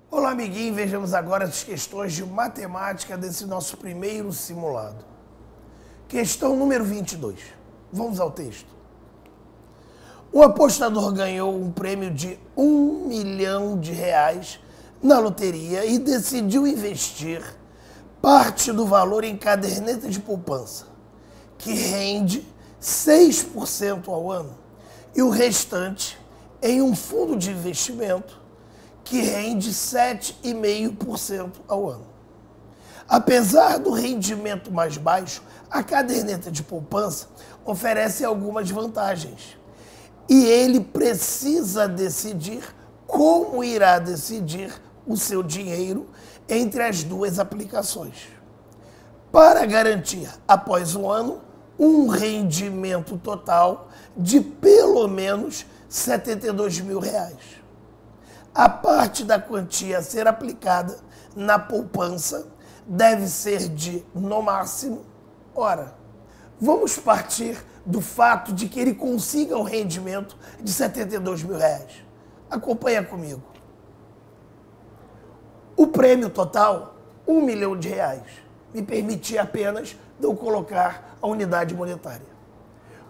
Olá, amiguinho, vejamos agora as questões de matemática desse nosso primeiro simulado. Questão número 22. Vamos ao texto. O apostador ganhou um prêmio de R$1 milhão na loteria e decidiu investir parte do valor em caderneta de poupança, que rende 6% ao ano, e o restante em um fundo de investimento que rende 7,5% ao ano. Apesar do rendimento mais baixo, a caderneta de poupança oferece algumas vantagens. E ele precisa decidir como irá decidir o seu dinheiro entre as duas aplicações. Para garantir, após um ano, um rendimento total de pelo menos R$72 mil. A parte da quantia a ser aplicada na poupança deve ser de, no máximo, vamos partir do fato de que ele consiga um rendimento de R$72 mil. Acompanha comigo. O prêmio total, R$1 milhão, me permitia apenas eu colocar a unidade monetária.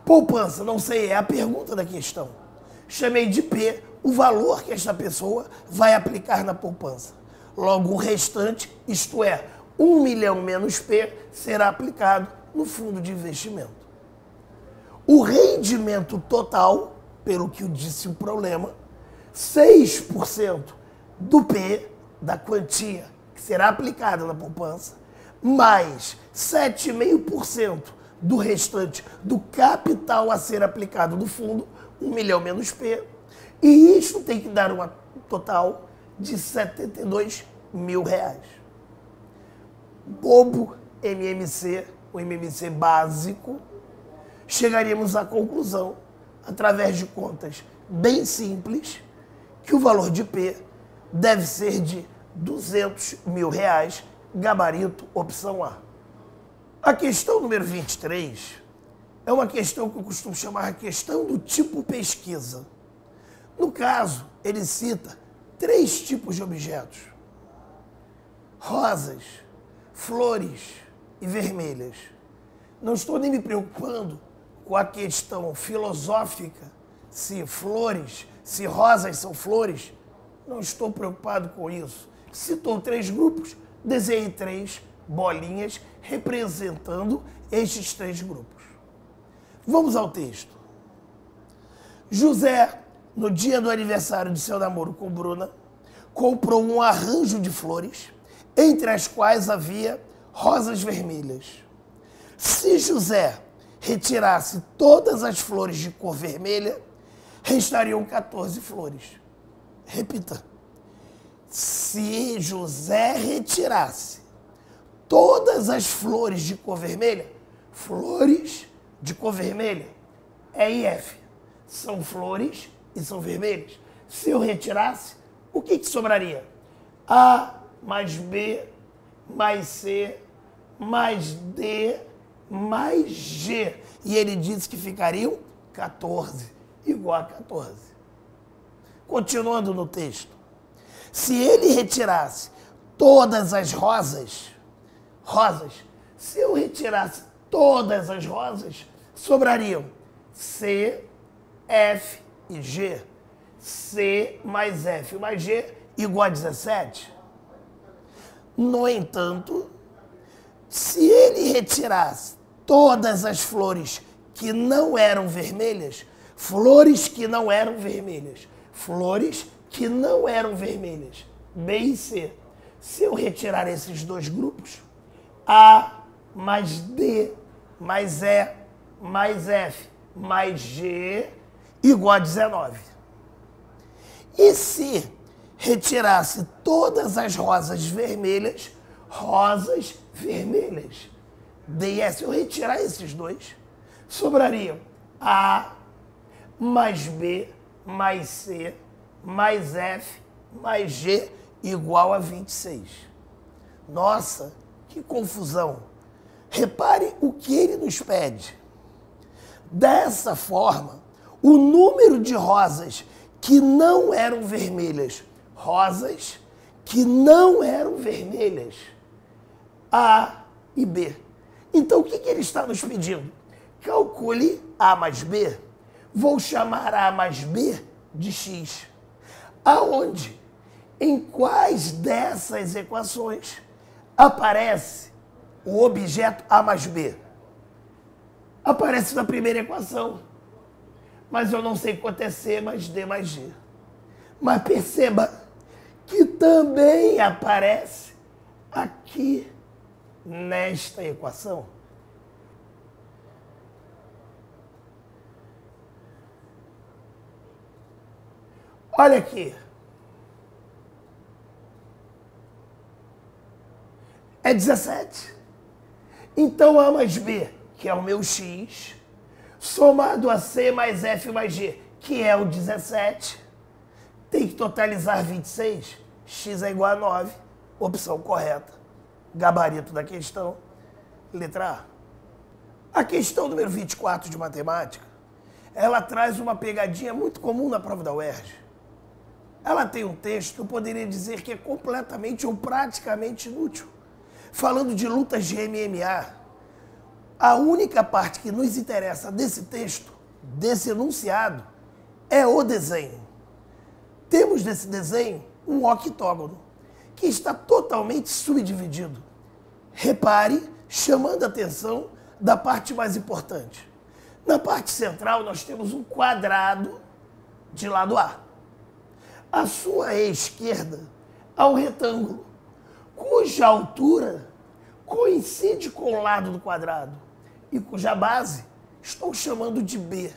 Poupança, não sei, é a pergunta da questão. Chamei de P o valor que esta pessoa vai aplicar na poupança. Logo, o restante, isto é, 1 milhão menos P, será aplicado no fundo de investimento. O rendimento total, pelo que disse o problema, 6% do P, da quantia que será aplicada na poupança, mais 7,5% do restante do capital a ser aplicado no fundo, 1 milhão menos P, e isso tem que dar um total de R$72 mil. Bobo MMC, o MMC básico, chegaríamos à conclusão, através de contas bem simples, que o valor de P deve ser de R$200 mil, gabarito opção A. A questão número 23 é uma questão que eu costumo chamar de questão do tipo pesquisa. No caso, ele cita 3 tipos de objetos: rosas, flores e vermelhas. Não estou nem me preocupando com a questão filosófica, se rosas são flores. Não estou preocupado com isso. Citou 3 grupos, desenhei 3 bolinhas representando estes 3 grupos. Vamos ao texto. José, no dia do aniversário de seu namoro com Bruna, comprou um arranjo de flores, entre as quais havia rosas vermelhas. Se José retirasse todas as flores de cor vermelha, restariam 14 flores. Repita. Se José retirasse todas as flores de cor vermelha, flores de cor vermelha, E e F, são flores e são vermelhas. Se eu retirasse, o que sobraria? A mais B mais C mais D mais G. E ele disse que ficariam 14, igual a 14. Continuando no texto. Se ele retirasse todas as rosas, se eu retirasse todas as rosas, sobrariam C, F e G. C mais F mais G igual a 17. No entanto, se ele retirasse todas as flores que não eram vermelhas, B e C. Se eu retirar esses 2 grupos, A mais D mais E mais F mais G igual a 19. E se retirasse todas as rosas vermelhas, D e S, se eu retirar esses 2, sobrariam A mais B mais C mais F mais G igual a 26. Nossa, que confusão! Repare o que ele nos pede. Dessa forma, o número de rosas que não eram vermelhas, rosas que não eram vermelhas, A e B. Então, o que ele está nos pedindo? Calcule A mais B. Vou chamar A mais B de X. Aonde? Em quais dessas equações aparece o objeto A mais B? Aparece na primeira equação. Mas eu não sei quanto é C mais D mais G. Mas perceba que também aparece aqui nesta equação. Olha aqui. É 17. Então, A mais B, que é o meu X, somado a C mais F mais G, que é o 17, tem que totalizar 26. X é igual a 9. Opção correta. Gabarito da questão. Letra A. A questão número 24 de matemática, ela traz uma pegadinha muito comum na prova da UERJ. Ela tem um texto que eu poderia dizer que é completamente ou praticamente inútil. Falando de lutas de MMA, a única parte que nos interessa desse texto, desse enunciado, é o desenho. Temos nesse desenho um octógono, que está totalmente subdividido. Repare, chamando a atenção da parte mais importante. Na parte central, nós temos um quadrado de lado A. À sua esquerda, há um retângulo, cuja altura coincide com o lado do quadrado e cuja base estou chamando de B.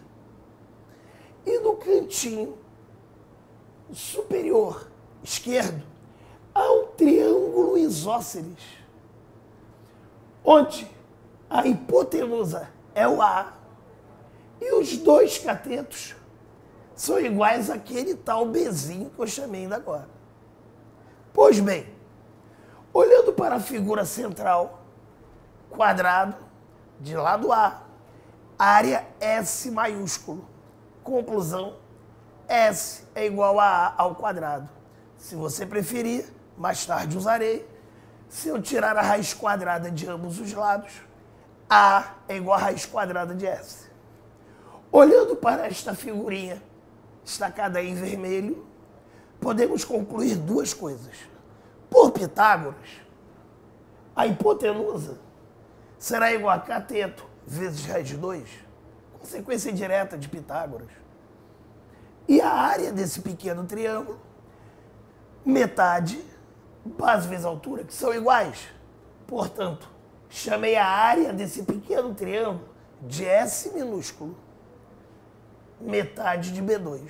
E no cantinho superior esquerdo há um triângulo isósceles, onde a hipotenusa é o A e os dois catetos são iguais àquele tal Bzinho que eu chamei ainda agora. Pois bem, olhando para a figura central, quadrado, de lado A, área S maiúsculo. Conclusão, S é igual a A ao quadrado. Se você preferir, mais tarde usarei. Se eu tirar a raiz quadrada de ambos os lados, A é igual a raiz quadrada de S. Olhando para esta figurinha, destacada em vermelho, podemos concluir duas coisas. Por Pitágoras, a hipotenusa será igual a cateto vezes raiz de 2, consequência direta de Pitágoras. E a área desse pequeno triângulo, metade, base vezes altura, que são iguais. Portanto, chamei a área desse pequeno triângulo de S minúsculo, metade de B2.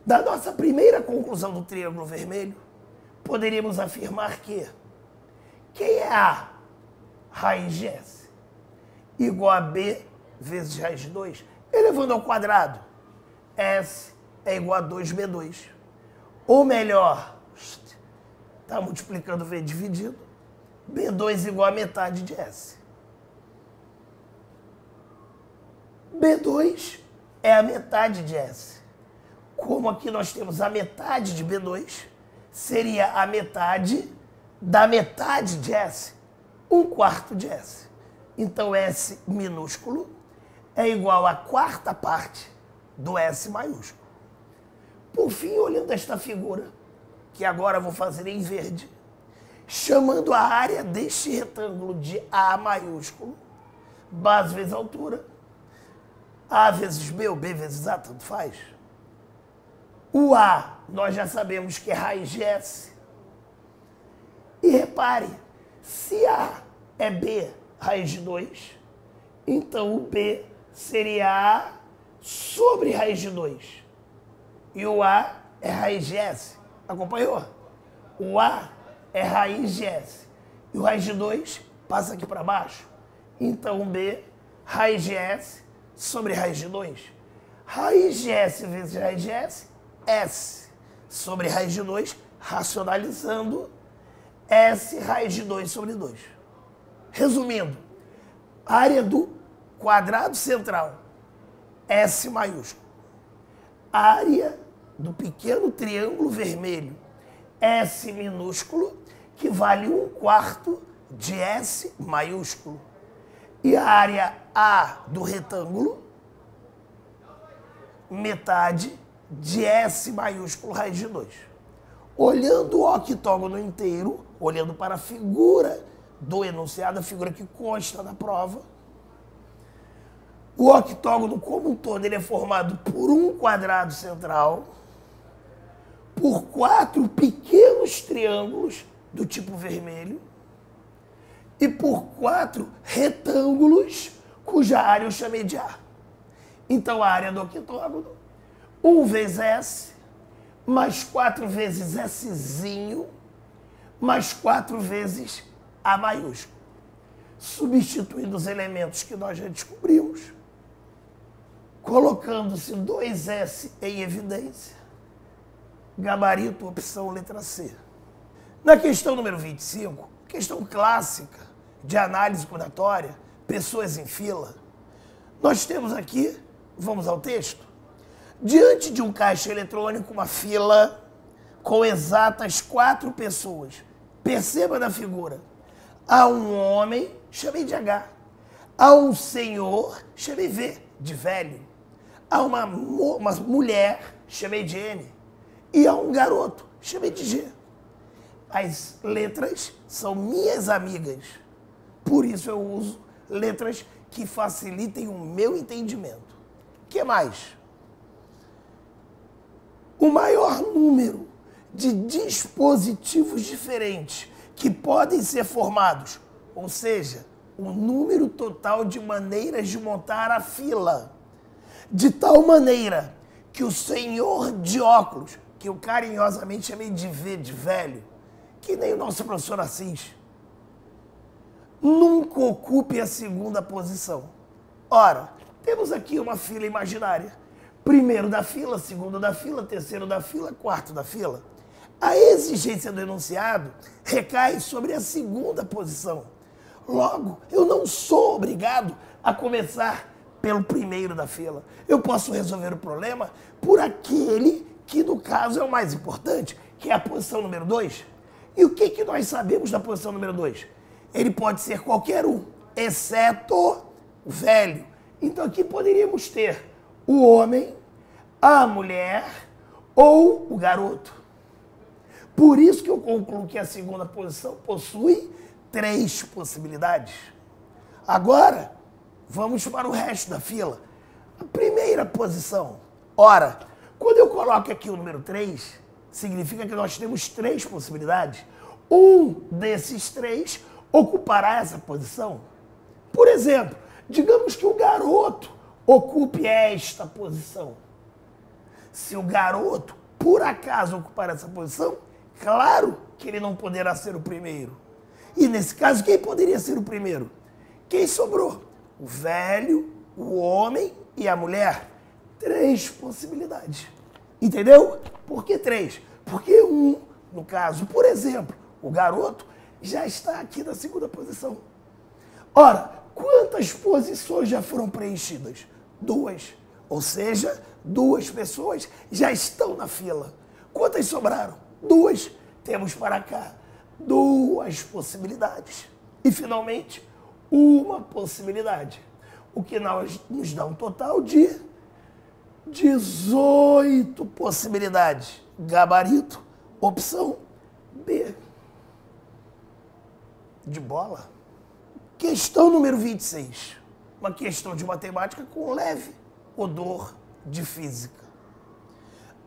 Da nossa primeira conclusão do triângulo vermelho, poderíamos afirmar que quem é A raiz de S igual a B vezes raiz de 2, elevando ao quadrado, S é igual a 2B2. Ou melhor, está multiplicando V dividido, B2 igual a metade de S. B2 é a metade de S. Como aqui nós temos a metade de B2, seria a metade da metade de S, 1/4 de S. Então, S minúsculo é igual à quarta parte do S maiúsculo. Por fim, olhando esta figura, que agora vou fazer em verde, chamando a área deste retângulo de A maiúsculo, base vezes altura, A vezes B ou B vezes A, tanto faz. O A, nós já sabemos que é raiz de S. E repare, se A é B raiz de 2, então o B seria A sobre raiz de 2. E o A é raiz de S. Acompanhou? O A é raiz de S. E o raiz de 2 passa aqui para baixo. Então o B, raiz de S sobre raiz de 2. Raiz de S vezes raiz de S, S sobre raiz de 2, racionalizando, S raiz de 2 sobre 2. Resumindo, área do quadrado central, S maiúsculo. Área do pequeno triângulo vermelho, S minúsculo, que vale 1/4 de S maiúsculo. E a área A do retângulo, metade de S maiúsculo raiz de 2. Olhando o octógono inteiro, olhando para a figura do enunciado, a figura que consta da prova, o octógono como um todo ele é formado por um quadrado central, por 4 pequenos triângulos do tipo vermelho e por 4 retângulos cuja área eu chamei de A. Então a área do octógono, 1 vezes S, mais 4 vezes Szinho, mais 4 vezes A maiúsculo. Substituindo os elementos que nós já descobrimos, colocando-se 2S em evidência, gabarito, opção letra C. Na questão número 25, questão clássica de análise combinatória, pessoas em fila, nós temos aqui, vamos ao texto, diante de um caixa eletrônico, uma fila com exatas 4 pessoas. Perceba na figura, há um homem, chamei de H, há um senhor, chamei V, de velho, há uma mulher, chamei de N, e há um garoto, chamei de G. As letras são minhas amigas, por isso eu uso letras que facilitem o meu entendimento. O que mais? O maior número de dispositivos diferentes que podem ser formados, ou seja, o número total de maneiras de montar a fila, de tal maneira que o senhor de óculos, que eu carinhosamente chamei de V, de velho, que nem o nosso professor Assis, nunca ocupe a segunda posição. Ora, temos aqui uma fila imaginária. Primeiro da fila, segundo da fila, terceiro da fila, quarto da fila. A exigência do enunciado recai sobre a segunda posição. Logo, eu não sou obrigado a começar pelo primeiro da fila. Eu posso resolver o problema por aquele que, no caso, é o mais importante, que é a posição número 2. E o que nós sabemos da posição número 2? Ele pode ser qualquer um, exceto o velho. Então aqui poderíamos ter o homem, a mulher ou o garoto. Por isso que eu concluo que a segunda posição possui 3 possibilidades. Agora, vamos para o resto da fila. A primeira posição. Ora, quando eu coloco aqui o número 3, significa que nós temos 3 possibilidades. Um desses 3 ocupará essa posição. Por exemplo, digamos que o garoto ocupe esta posição. Se o garoto, por acaso, ocupar essa posição, claro que ele não poderá ser o primeiro. E nesse caso, quem poderia ser o primeiro? Quem sobrou? O velho, o homem e a mulher. 3 possibilidades. Entendeu? Por que 3? Porque um, no caso, por exemplo, o garoto já está aqui na segunda posição. Ora, quantas posições já foram preenchidas? 2. Ou seja, 2 pessoas já estão na fila. Quantas sobraram? 2. Temos para cá 2 possibilidades. E, finalmente, uma possibilidade. O que nos dá um total de 18 possibilidades. Gabarito, opção B. De bola. Questão número 26. Uma questão de matemática com leve odor de física.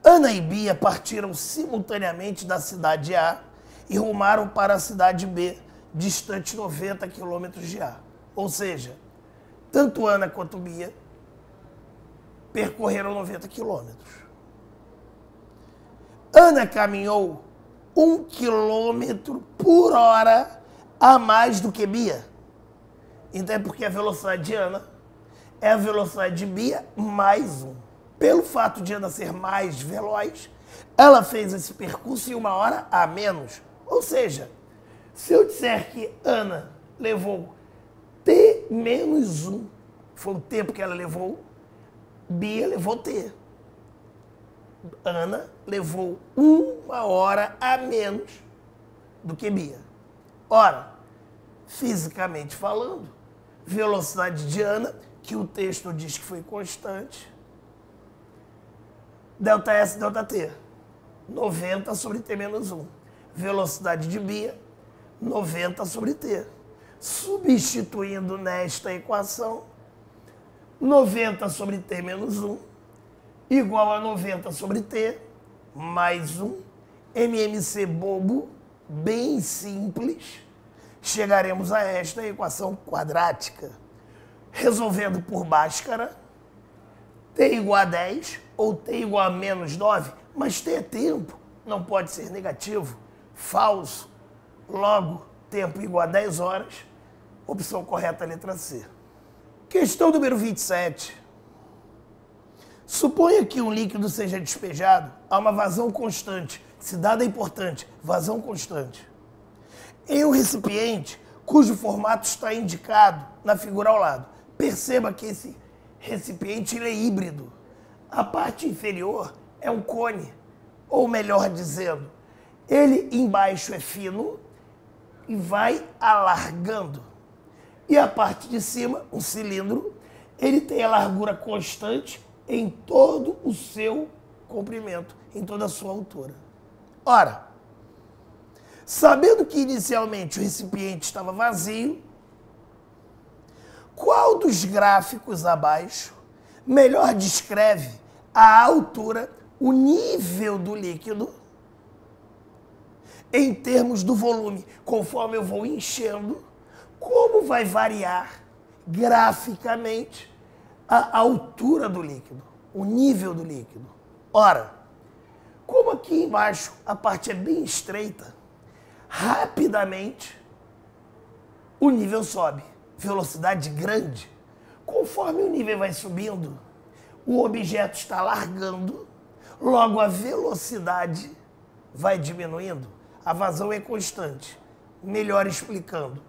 Ana e Bia partiram simultaneamente da cidade A e rumaram para a cidade B, distante 90 quilômetros de A. Ou seja, tanto Ana quanto Bia percorreram 90 quilômetros. Ana caminhou 1 quilômetro por hora a mais do que Bia. Então é porque a velocidade de Ana é a velocidade de Bia mais 1. Pelo fato de Ana ser mais veloz, ela fez esse percurso em 1 hora a menos. Ou seja, se eu disser que Ana levou T menos 1, foi o tempo que ela levou, Bia levou T. Ana levou 1 hora a menos do que Bia. Ora, fisicamente falando, velocidade de Ana, que o texto diz que foi constante, ΔS, ΔT, 90 sobre T menos 1. Velocidade de Bia, 90 sobre T. Substituindo nesta equação, 90 sobre T menos 1 igual a 90 sobre T mais 1. MMC bobo, bem simples. Chegaremos a esta equação quadrática. Resolvendo por Bhaskara, T igual a 10 ou T igual a menos 9, mas T é tempo, não pode ser negativo, falso. Logo, tempo igual a 10 horas, opção correta, letra C. Questão número 27. Suponha que um líquido seja despejado a uma vazão constante. Esse dado é importante, vazão constante. Em um recipiente cujo formato está indicado na figura ao lado. Perceba que esse recipiente ele é híbrido. A parte inferior é um cone, ou melhor dizendo, ele embaixo é fino e vai alargando. E a parte de cima, um cilindro, ele tem a largura constante em todo o seu comprimento, em toda a sua altura. Ora, sabendo que inicialmente o recipiente estava vazio, qual dos gráficos abaixo melhor descreve a altura, o nível do líquido em termos do volume? Conforme eu vou enchendo, como vai variar graficamente a altura do líquido, o nível do líquido? Ora, como aqui embaixo a parte é bem estreita, rapidamente o nível sobe, velocidade grande. Conforme o nível vai subindo, o objeto está largando, logo a velocidade vai diminuindo. A vazão é constante. Melhor explicando,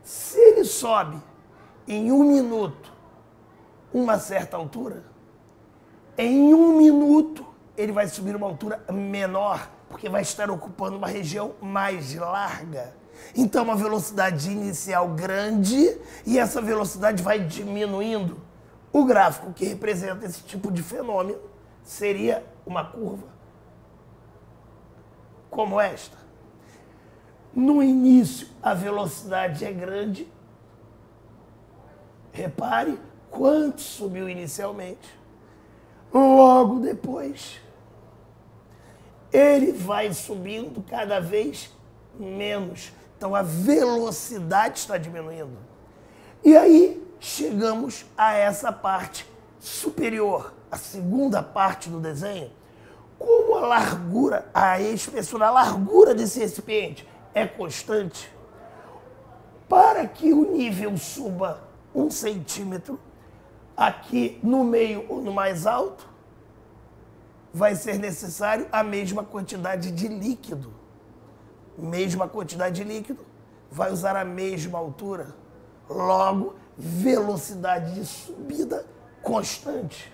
se ele sobe em 1 minuto uma certa altura, em 1 minuto ele vai subir uma altura menor, porque vai estar ocupando uma região mais larga. Então, uma velocidade inicial grande e essa velocidade vai diminuindo. O gráfico que representa esse tipo de fenômeno seria uma curva como esta. No início, a velocidade é grande. Repare quanto subiu inicialmente. Logo depois, ele vai subindo cada vez menos. Então, a velocidade está diminuindo. E aí, chegamos a essa parte superior, a segunda parte do desenho. Como a largura, a espessura, a largura desse recipiente é constante, para que o nível suba 1 centímetro, aqui no meio ou no mais alto, vai ser necessário a mesma quantidade de líquido. Mesma quantidade de líquido, vai usar a mesma altura. Logo, velocidade de subida constante.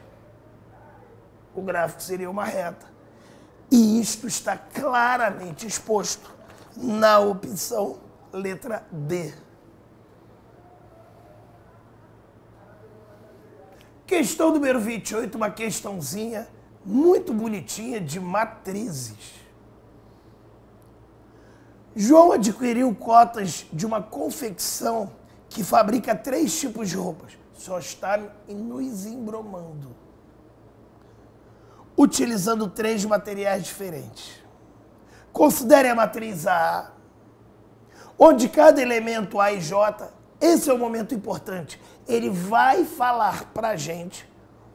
O gráfico seria uma reta. E isto está claramente exposto na opção letra D. Questão número 28, uma questãozinha muito bonitinha de matrizes. João adquiriu cotas de uma confecção que fabrica 3 tipos de roupas. Só está nos embromando. Utilizando 3 materiais diferentes. Considere a matriz A, onde cada elemento A e J, esse é o momento importante, ele vai falar para a gente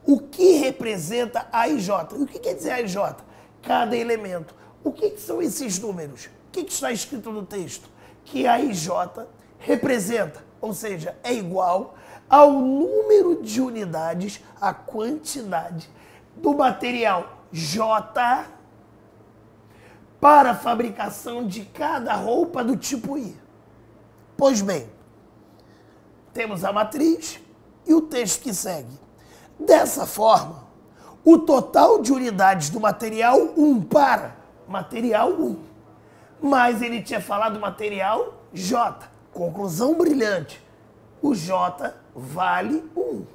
o que representa A e J. E o que quer dizer A e J? Cada elemento. O que são esses números? O que está escrito no texto? Que A e J representa, ou seja, é igual ao número de unidades, a quantidade do material J para a fabricação de cada roupa do tipo I. Pois bem, temos a matriz e o texto que segue. Dessa forma, o total de unidades do material 1 para material 1. Mas ele tinha falado material J. Conclusão brilhante. O J vale 1.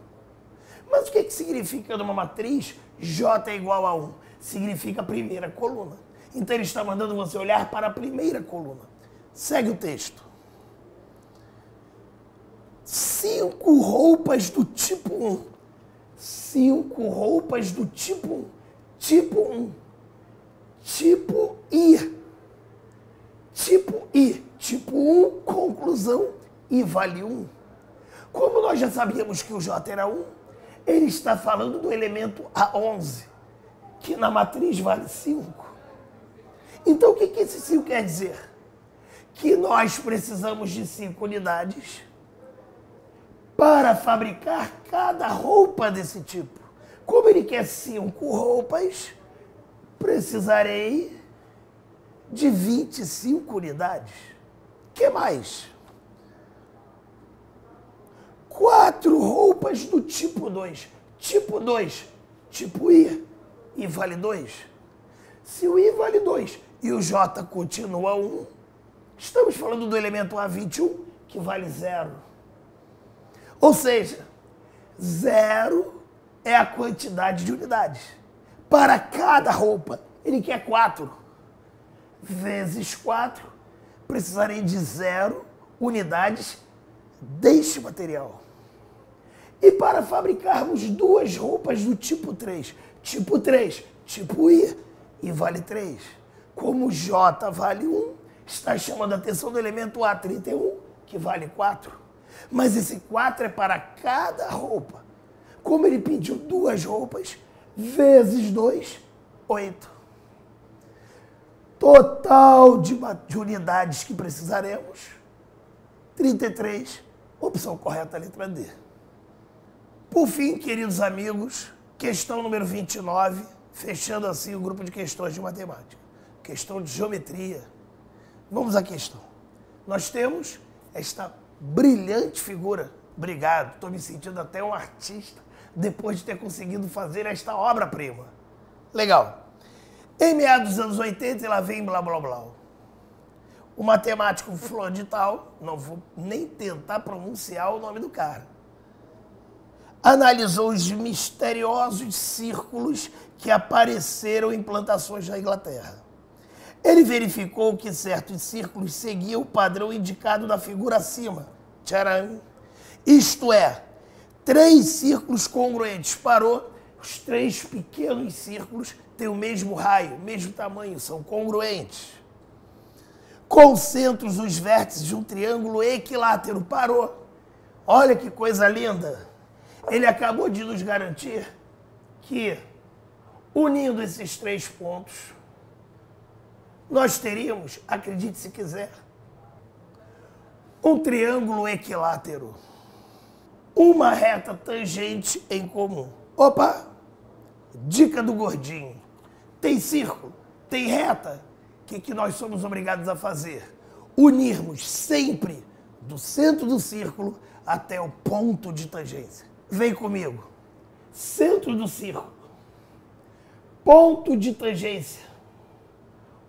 Mas o que significa numa matriz J é igual a 1? Significa a primeira coluna. Então ele está mandando você olhar para a primeira coluna. Segue o texto. 5 roupas do tipo 1. 5 roupas do tipo 1. Tipo 1. Tipo I. Tipo I. Tipo 1, conclusão, I vale 1. Como nós já sabíamos que o J era 1, ele está falando do elemento A11, que na matriz vale 5. Então o que esse 5 quer dizer? Que nós precisamos de 5 unidades para fabricar cada roupa desse tipo. Como ele quer 5 roupas, precisarei de 25 unidades. O que mais? 4 roupas do tipo 2. Tipo 2, tipo I. I vale 2. Se o I vale 2 e o J continua 1, estamos falando do elemento A21, que vale 0. Ou seja, 0 é a quantidade de unidades. Para cada roupa, ele quer 4. Vezes 4, precisarei de 0 unidades deste material. E para fabricarmos 2 roupas do tipo 3, tipo I, I vale 3. Como J vale 1, está chamando a atenção do elemento A31, que vale 4. Mas esse 4 é para cada roupa. Como ele pediu 2 roupas, vezes 2, 8. Total de unidades que precisaremos, 33. Opção correta, letra D. Por fim, queridos amigos, questão número 29, fechando assim o grupo de questões de matemática. Questão de geometria. Vamos à questão. Nós temos esta brilhante figura. Obrigado, estou me sentindo até um artista depois de ter conseguido fazer esta obra-prima. Legal. Em meados dos anos 80, ela vem blá blá blá. O matemático fulano de tal, não vou nem tentar pronunciar o nome do cara, analisou os misteriosos círculos que apareceram em plantações da Inglaterra. Ele verificou que certos círculos seguiam o padrão indicado na figura acima. Tcharam! Isto é, 3 círculos congruentes. Parou. Os 3 pequenos círculos têm o mesmo raio, mesmo tamanho, são congruentes. Concentros os vértices de um triângulo equilátero. Parou. Olha que coisa linda. Ele acabou de nos garantir que, unindo esses 3 pontos, nós teríamos, acredite se quiser, um triângulo equilátero, uma reta tangente em comum. Opa! Dica do gordinho. Tem círculo, tem reta. O que nós somos obrigados a fazer? Unirmos sempre do centro do círculo até o ponto de tangência. Vem comigo. Centro do círculo, ponto de tangência,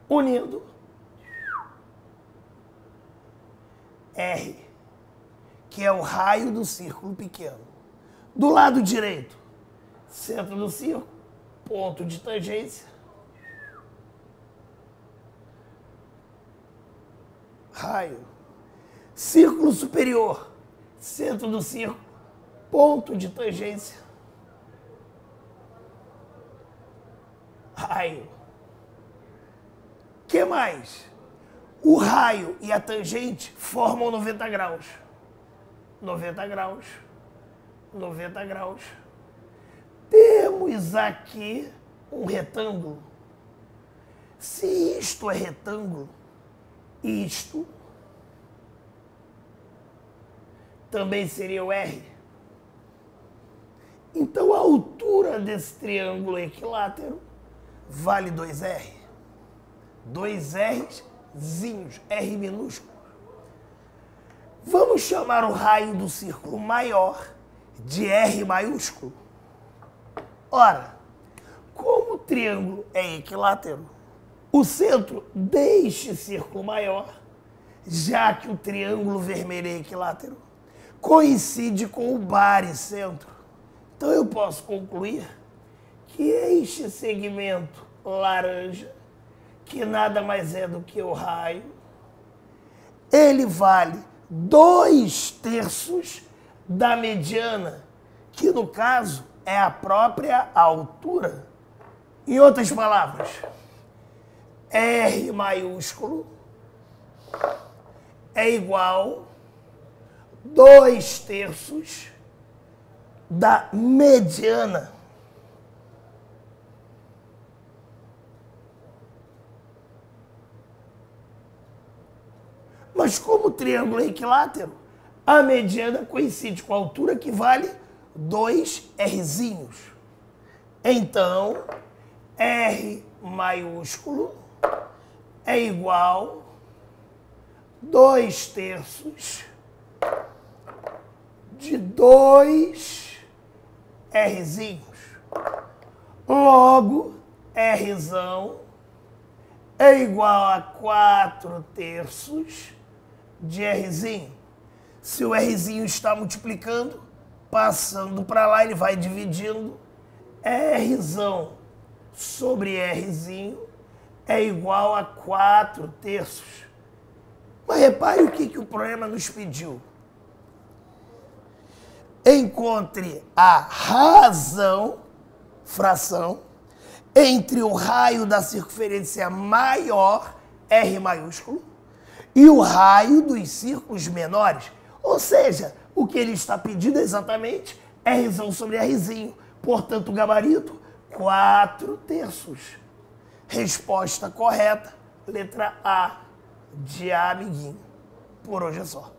unindo R, que é o raio do círculo pequeno. Do lado direito, centro do círculo, ponto de tangência, raio. Círculo superior, centro do círculo, ponto de tangência, raio. O que mais? O raio e a tangente formam 90 graus. 90 graus. 90 graus. Temos aqui um retângulo. Se isto é retângulo, isto também seria o R. Então a altura desse triângulo equilátero vale 2R. 2 Rzinhos, R minúsculo. Vamos chamar o raio do círculo maior de R maiúsculo. Ora, triângulo é equilátero, o centro deste círculo maior, já que o triângulo vermelho é equilátero, coincide com o baricentro. Então eu posso concluir que este segmento laranja, que nada mais é do que o raio, ele vale 2/3 da mediana, que no caso é a própria altura. Em outras palavras, R maiúsculo é igual 2/3 da mediana. Mas como o triângulo é equilátero, a mediana coincide com a altura, que vale 2Rzinhos. Então, R maiúsculo é igual 2/3 de 2Rzinhos. Logo, Rzão é igual a 4/3 de Rzinho. Se o Rzinho está multiplicando, passando para lá, ele vai dividindo. Rzão sobre Rzinho é igual a 4/3. Mas repare o que o problema nos pediu. Encontre a razão, fração, entre o raio da circunferência maior, R maiúsculo, e o raio dos círculos menores. Ou seja, o que ele está pedindo é exatamente Rzão sobre Rzinho. Portanto, o gabarito, 4/3. Resposta correta, letra A de amiguinho. Por hoje é só.